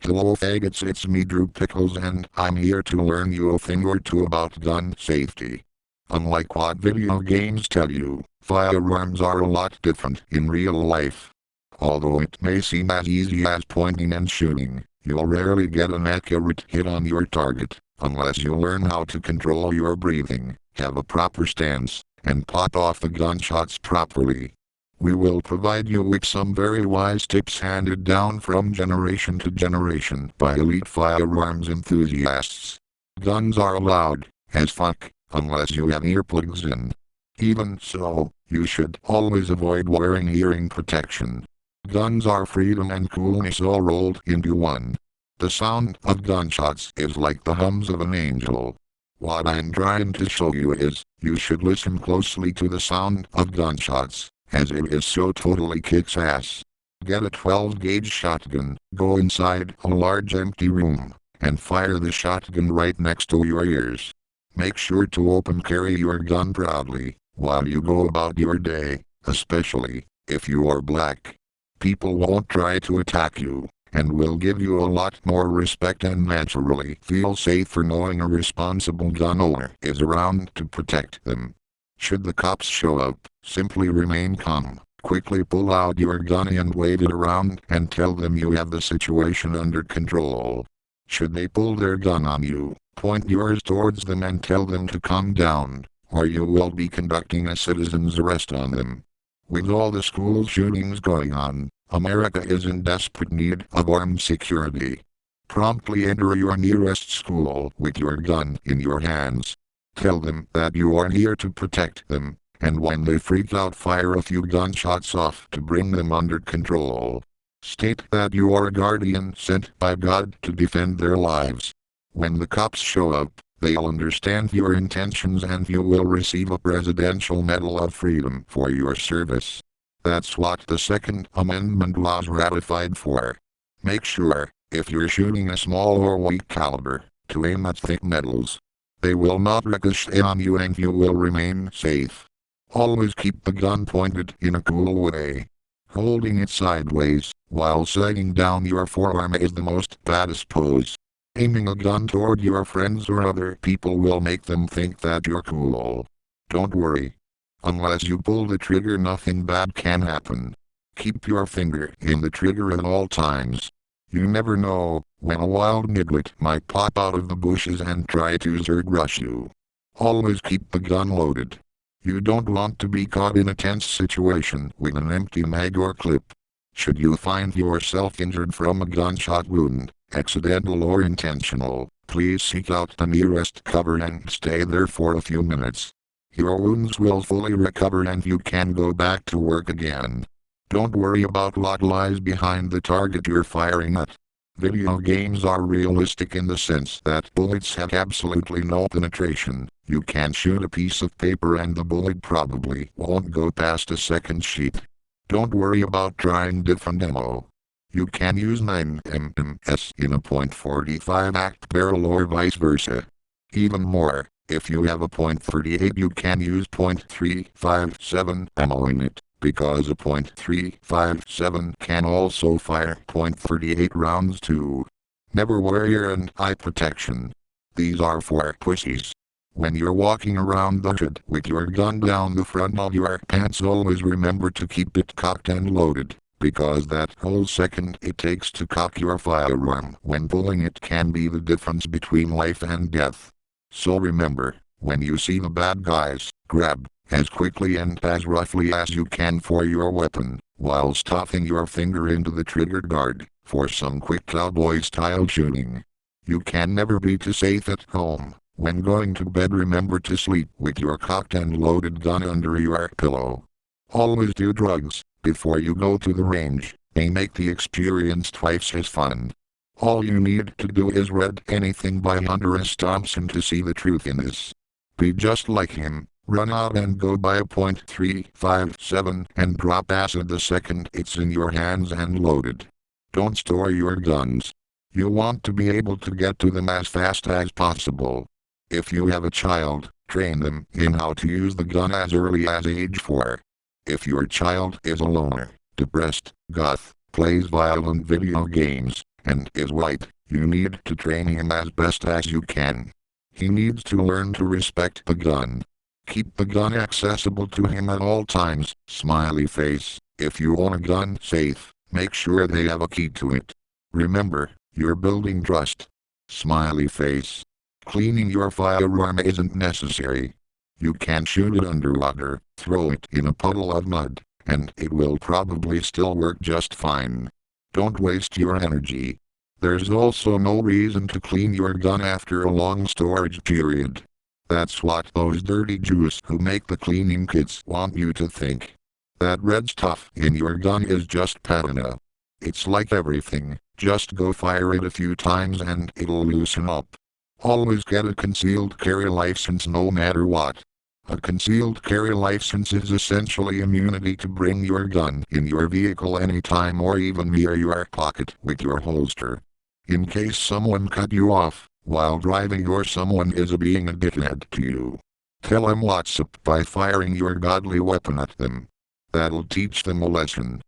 Hello faggots, it's me Drew Pickles and I'm here to learn you a thing or two about gun safety. Unlike what video games tell you, firearms are a lot different in real life. Although it may seem as easy as pointing and shooting, you'll rarely get an accurate hit on your target, unless you learn how to control your breathing, have a proper stance, and pop off the gunshots properly. We will provide you with some very wise tips handed down from generation to generation by elite firearms enthusiasts. Guns are loud as fuck, unless you have earplugs in. Even so, you should always avoid wearing hearing protection. Guns are freedom and coolness all rolled into one. The sound of gunshots is like the hums of an angel. What I'm trying to show you is, you should listen closely to the sound of gunshots, as it is so totally kicks ass. Get a 12-gauge shotgun, go inside a large empty room, and fire the shotgun right next to your ears. Make sure to open carry your gun proudly, while you go about your day, especially if you are black. People won't try to attack you, and will give you a lot more respect and naturally feel safer knowing a responsible gun owner is around to protect them. Should the cops show up, simply remain calm, quickly pull out your gun and wave it around and tell them you have the situation under control. Should they pull their gun on you, point yours towards them and tell them to calm down, or you will be conducting a citizen's arrest on them. With all the school shootings going on, America is in desperate need of armed security. Promptly enter your nearest school with your gun in your hands. Tell them that you are here to protect them, and when they freak out fire a few gunshots off to bring them under control. State that you are a guardian sent by God to defend their lives. When the cops show up, they'll understand your intentions and you will receive a Presidential Medal of Freedom for your service. That's what the Second Amendment was ratified for. Make sure, if you're shooting a small or weak caliber, to aim at thick metals. They will not ricochet on you and you will remain safe. Always keep the gun pointed in a cool way. Holding it sideways, while sighting down your forearm is the most baddest pose. Aiming a gun toward your friends or other people will make them think that you're cool. Don't worry. Unless you pull the trigger, nothing bad can happen. Keep your finger in the trigger at all times. You never know when a wild niglet might pop out of the bushes and try to zerg rush you. Always keep the gun loaded. You don't want to be caught in a tense situation with an empty mag or clip. Should you find yourself injured from a gunshot wound, accidental or intentional, please seek out the nearest cover and stay there for a few minutes. Your wounds will fully recover and you can go back to work again. Don't worry about what lies behind the target you're firing at. Video games are realistic in the sense that bullets have absolutely no penetration. You can shoot a piece of paper and the bullet probably won't go past a second sheet. Don't worry about trying different ammo. You can use 9mm in a .45 act barrel or vice versa. Even more, if you have a .38 you can use .357 ammo in it, because a .357 can also fire .38 rounds too. Never wear ear and eye protection. These are for pussies. When you're walking around the hood with your gun down the front of your pants, always remember to keep it cocked and loaded, because that whole second it takes to cock your firearm when pulling it can be the difference between life and death. So remember, when you see the bad guys, grab as quickly and as roughly as you can for your weapon, while stuffing your finger into the trigger guard, for some quick cowboy-style shooting. You can never be too safe at home. When going to bed, remember to sleep with your cocked and loaded gun under your pillow. Always do drugs before you go to the range. They make the experience twice as fun. All you need to do is read anything by Hunter S. Thompson to see the truth in this. Be just like him. Run out and go buy a .357 and drop acid the second it's in your hands and loaded. Don't store your guns. You want to be able to get to them as fast as possible. If you have a child, train them in how to use the gun as early as age 4. If your child is a loner, depressed, goth, plays violent video games, and is right. You need to train him as best as you can. He needs to learn to respect the gun. Keep the gun accessible to him at all times. Smiley face. If you own a gun safe, make sure they have a key to it. Remember, you're building trust. Smiley face. Cleaning your firearm isn't necessary. You can shoot it underwater, throw it in a puddle of mud, and it will probably still work just fine. Don't waste your energy. There's also no reason to clean your gun after a long storage period. That's what those dirty Jews who make the cleaning kits want you to think. That red stuff in your gun is just patina. It's like everything, just go fire it a few times and it'll loosen up. Always get a concealed carry license no matter what. A concealed carry license is essentially immunity to bring your gun in your vehicle anytime or even near your pocket with your holster. In case someone cut you off while driving or someone is being a dickhead to you, tell them what's up by firing your godly weapon at them. That'll teach them a lesson.